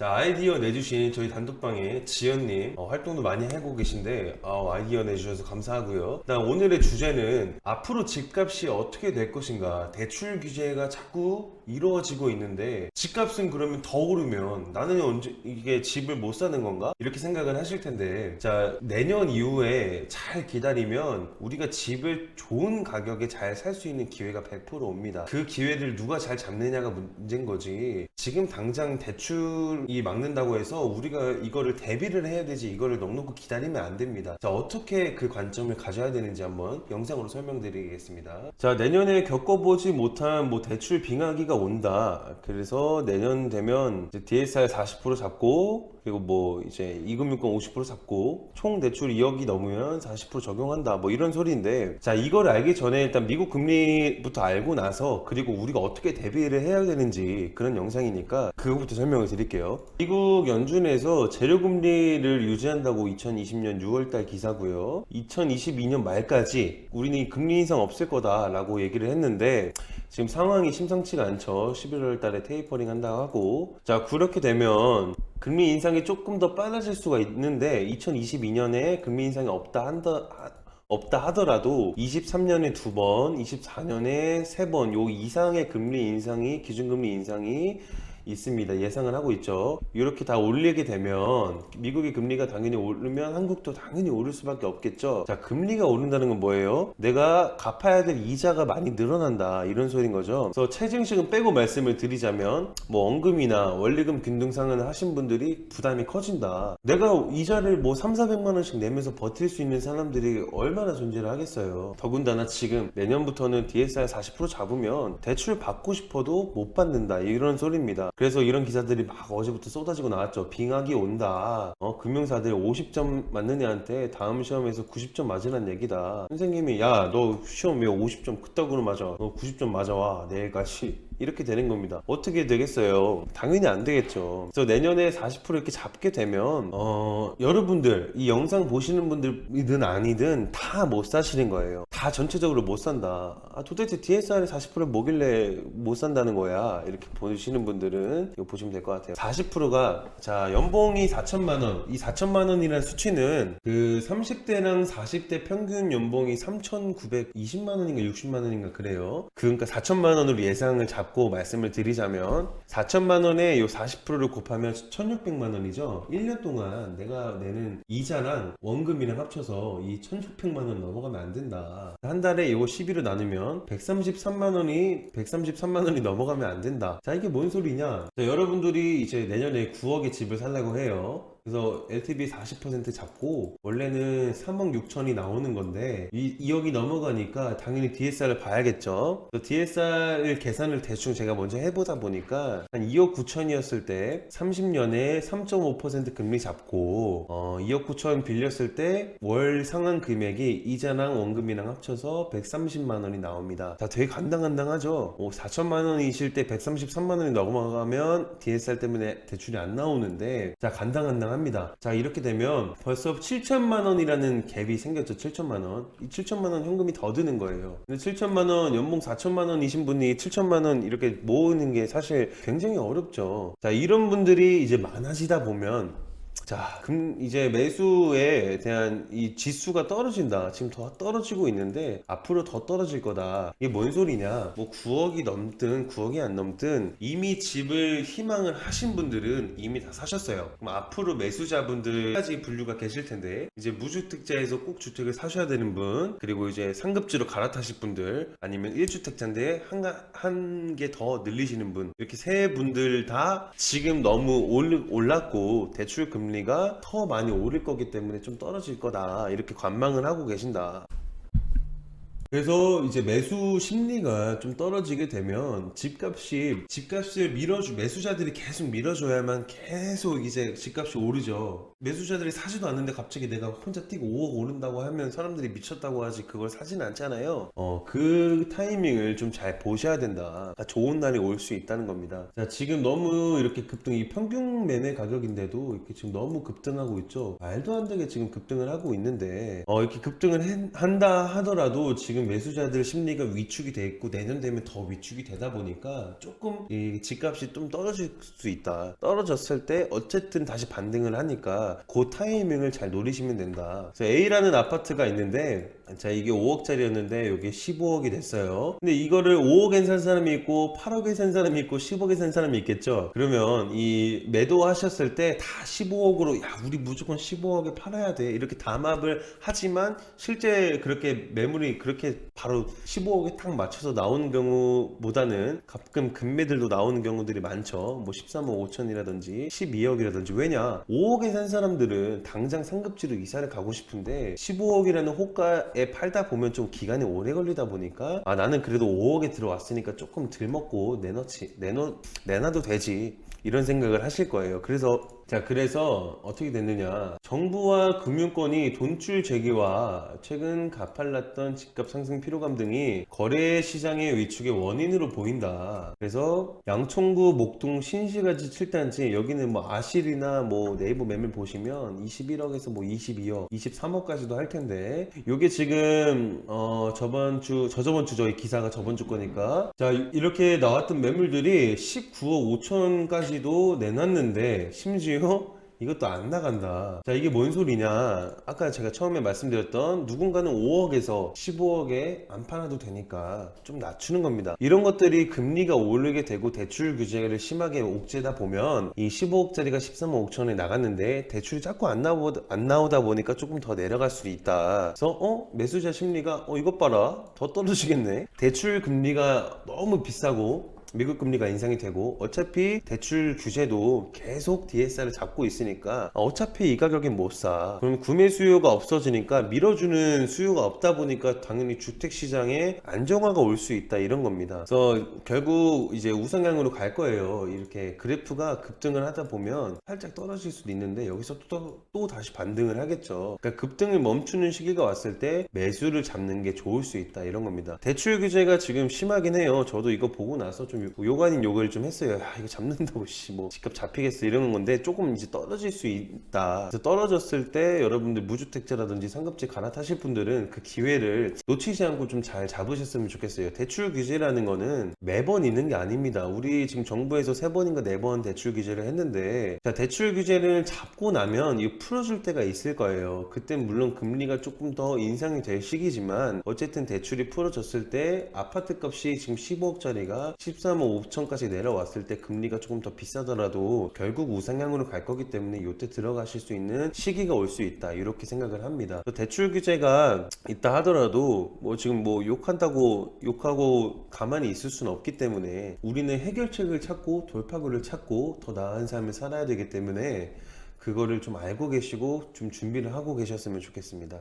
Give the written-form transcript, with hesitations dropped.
자, 아이디어 내주신 저희 단톡방에 지연님 활동도 많이 하고 계신데 아이디어 내주셔서 감사하고요. 일단 오늘의 주제는 앞으로 집값이 어떻게 될 것인가. 대출 규제가 자꾸 이루어지고 있는데 집값은 그러면 더 오르면 나는 언제 이게 집을 못 사는 건가? 이렇게 생각을 하실 텐데, 자, 내년 이후에 잘 기다리면 우리가 집을 좋은 가격에 잘 살 수 있는 기회가 100% 옵니다. 그 기회를 누가 잘 잡느냐가 문제인 거지. 지금 당장 대출이 막는다고 해서 우리가 이거를 대비를 해야 되지, 이거를 넉넉히 기다리면 안 됩니다. 자, 어떻게 그 관점을 가져야 되는지 한번 영상으로 설명드리겠습니다. 자, 내년에 겪어보지 못한 대출 빙하기가 온다. 그래서 내년 되면 이제 DSR 40% 잡고, 그리고 이제 이금융권 50% 잡고 총 대출 2억이 넘으면 40% 적용한다, 이런 소리인데, 자, 이걸 알기 전에 일단 미국 금리부터 알고 나서, 그리고 우리가 어떻게 대비를 해야 되는지, 그런 영상이니까 그거부터 설명을 드릴게요. 미국 연준에서 재료금리를 유지한다고 2020년 6월달 기사고요. 2022년 말까지 우리는 금리 인상 없을 거다라고 얘기를 했는데, 지금 상황이 심상치가 않죠. 11월 달에 테이퍼링 한다고 하고, 자, 그렇게 되면 금리 인상이 조금 더 빨라질 수가 있는데, 2022년에 금리 인상이 없다 하더라도 23년에 2번, 24년에 3번, 요 이상의 금리 인상이, 기준금리 인상이 있습니다. 예상을 하고 있죠. 이렇게 다 올리게 되면 미국의 금리가 당연히 오르면 한국도 당연히 오를 수밖에 없겠죠. 자, 금리가 오른다는 건 뭐예요? 내가 갚아야 될 이자가 많이 늘어난다, 이런 소리인 거죠. 그래서 최저임금 빼고 말씀을 드리자면, 원금이나 원리금 균등상환을 하신 분들이 부담이 커진다. 내가 이자를 3, 400만 원씩 내면서 버틸 수 있는 사람들이 얼마나 존재를 하겠어요. 더군다나 지금 내년부터는 DSR 40% 잡으면 대출 받고 싶어도 못 받는다, 이런 소리입니다. 그래서 이런 기사들이 막 어제부터 쏟아지고 나왔죠. 빙하기 온다. 금융사들 50점 맞는 애한테 다음 시험에서 90점 맞으란 얘기다. 선생님이, 야, 너 시험 왜 50점 그따구로 맞아? 너 90점 맞아와, 내일까지. 이렇게 되는 겁니다. 어떻게 되겠어요? 당연히 안 되겠죠. 그래서 내년에 40% 이렇게 잡게 되면 여러분들, 이 영상 보시는 분들이든 아니든 다 못 사시는 거예요. 다 전체적으로 못 산다. 도대체 DSR에 40% 뭐길래 못 산다는 거야? 이렇게 보시는 분들은 이거 보시면 될 것 같아요. 40%가, 자, 연봉이 4천만 원. 이 4천만 원이라는 수치는 그 30대랑 40대 평균 연봉이 3,920만 원인가 60만 원인가 그래요. 그러니까 4천만 원으로 예상을 잡고 말씀을 드리자면, 4천만 원에 요 40%를 곱하면 1,600만 원이죠. 1년 동안 내가 내는 이자랑 원금이랑 합쳐서 이 1,600만 원 넘어가면 안 된다. 한 달에 이거 12로 나누면 133만 원이 넘어가면 안 된다. 자, 이게 뭔 소리냐? 자, 여러분들이 이제 내년에 9억의 집을 살려고 해요. 그래서 LTV 40% 잡고 원래는 3억 6천이 나오는 건데 2억이 넘어가니까 당연히 DSR을 봐야겠죠. DSR 계산을 대충 제가 먼저 해보다 보니까 한 2억 9천이었을 때 30년에 3.5% 금리 잡고 2억 9천 빌렸을 때 월 상환 금액이 이자랑 원금이랑 합쳐서 130만 원이 나옵니다. 자, 되게 간당간당하죠. 4천만 원이실 때 133만 원이 넘어가면 DSR 때문에 대출이 안 나오는데, 자, 간당간당합니다. 자, 이렇게 되면 벌써 7천만 원이라는 갭이 생겼죠. 7천만 원. 이 7천만 원 현금이 더 드는 거예요. 근데 7천만 원, 연봉 4천만 원이신 분이 7천만 원 이렇게 모으는 게 사실 굉장히 어렵죠. 자, 이런 분들이 이제 많아지다 보면, 자, 이제 매수에 대한 이 지수가 떨어진다. 지금 더 떨어지고 있는데 앞으로 더 떨어질 거다. 이게 뭔 소리냐? 9억이 넘든 9억이 안 넘든 이미 집을 희망을 하신 분들은 이미 다 사셨어요. 그럼 앞으로 매수자분들까지 분류가 계실 텐데, 이제 무주택자에서 꼭 주택을 사셔야 되는 분, 그리고 이제 상급지로 갈아타실 분들, 아니면 1주택자인데 한 개 더 늘리시는 분, 이렇게 세 분들 다 지금 너무 올랐고 대출 금리가 더 많이 오를 거기 때문에 좀 떨어질 거다, 이렇게 관망을 하고 계신다. 그래서 이제 매수 심리가 좀 떨어지게 되면 집값을 매수자들이 계속 밀어줘야만 계속 이제 집값이 오르죠. 매수자들이 사지도 않는데 갑자기 내가 혼자 뛰고 5억 오른다고 하면 사람들이 미쳤다고 하지, 그걸 사지는 않잖아요. 그 타이밍을 좀 잘 보셔야 된다. 좋은 날이 올 수 있다는 겁니다. 자, 지금 너무 이렇게 이 평균 매매 가격인데도 이렇게 지금 너무 급등하고 있죠. 말도 안 되게 지금 급등을 하고 있는데, 이렇게 급등을 한다 하더라도 지금 지금 매수자들 심리가 위축이 돼 있고 내년 되면 더 위축이 되다 보니까 조금 이 집값이 좀 떨어질 수 있다. 떨어졌을 때 어쨌든 다시 반등을 하니까 그 타이밍을 잘 노리시면 된다. 그래서 A라는 아파트가 있는데 자, 이게 5억짜리였는데 이게 15억이 됐어요. 근데 이거를 5억에 산 사람이 있고 8억에 산 사람이 있고 10억에 산 사람이 있겠죠. 그러면 이 매도하셨을 때 다 15억으로 야 우리 무조건 15억에 팔아야 돼 이렇게 담합을 하지만 실제 그렇게 매물이 그렇게 바로 15억에 탁 맞춰서 나오는 경우보다는 가끔 금매들도 나오는 경우들이 많죠. 뭐 13억 5천이라든지 12억이라든지. 왜냐 5억에 산 사람들은 당장 상급지로 이사를 가고 싶은데 15억이라는 호가에 팔다 보면 좀 기간이 오래 걸리다 보니까 아 나는 그래도 5억에 들어왔으니까 조금 덜 먹고 내놔도 되지 이런 생각을 하실 거예요. 그래서 어떻게 됐느냐, 정부와 금융권이 돈줄 재개와 최근 가팔랐던 집값 상승 피로감 등이 거래 시장의 위축의 원인으로 보인다. 그래서 양천구 목동 신시가지 7단지 여기는 뭐 아실이나 뭐 네이버 매물 보시면 21억에서 뭐 22억 23억까지도 할 텐데 요게 지금 저저번 주 저희 기사가 저번 주 거니까 자 이렇게 나왔던 매물들이 19억 5천까지도 내놨는데 심지어 이것도 안 나간다. 자, 이게 뭔 소리냐? 아까 제가 처음에 말씀드렸던 누군가는 5억에서 15억에 안 팔아도 되니까 좀 낮추는 겁니다. 이런 것들이 금리가 오르게 되고 대출 규제를 심하게 옥죄다 보면 이 15억짜리가 13억 5천에 나갔는데 대출이 자꾸 안 나오다 보니까 조금 더 내려갈 수도 있다. 그래서 매수자 심리가 이것 봐라 더 떨어지겠네. 대출 금리가 너무 비싸고 미국 금리가 인상이 되고 어차피 대출 규제도 계속 DSR을 잡고 있으니까 어차피 이 가격엔 못 사. 그럼 구매 수요가 없어지니까 밀어주는 수요가 없다 보니까 당연히 주택시장에 안정화가 올 수 있다 이런 겁니다. 그래서 결국 이제 우상향으로 갈 거예요. 이렇게 그래프가 급등을 하다 보면 살짝 떨어질 수도 있는데 여기서 또 다시 반등을 하겠죠. 그러니까 급등을 멈추는 시기가 왔을 때 매수를 잡는 게 좋을 수 있다 이런 겁니다. 대출 규제가 지금 심하긴 해요. 저도 이거 보고 나서 좀 욕 아닌 욕을 좀 했어요. 야 이거 잡는다고 뭐 집값 잡히겠어 이러는 건데 조금 이제 떨어질 수 있다. 그래서 떨어졌을 때 여러분들 무주택자라든지 상급지 갈아타실 분들은 그 기회를 놓치지 않고 좀 잘 잡으셨으면 좋겠어요. 대출 규제라는 거는 매번 있는 게 아닙니다. 우리 지금 정부에서 3번인가 4번 대출 규제를 했는데 자 대출 규제를 잡고 나면 이거 풀어줄 때가 있을 거예요. 그땐 물론 금리가 조금 더 인상이 될 시기지만 어쨌든 대출이 풀어졌을 때 아파트 값이 지금 15억짜리가 13억 5천까지 내려왔을 때 금리가 조금 더 비싸더라도 결국 우상향으로 갈 거기 때문에 이때 들어가실 수 있는 시기가 올 수 있다 이렇게 생각을 합니다. 대출 규제가 있다 하더라도 뭐 지금 뭐 욕하고 가만히 있을 수는 없기 때문에 우리는 해결책을 찾고 돌파구를 찾고 더 나은 삶을 살아야 되기 때문에 그거를 좀 알고 계시고 좀 준비를 하고 계셨으면 좋겠습니다.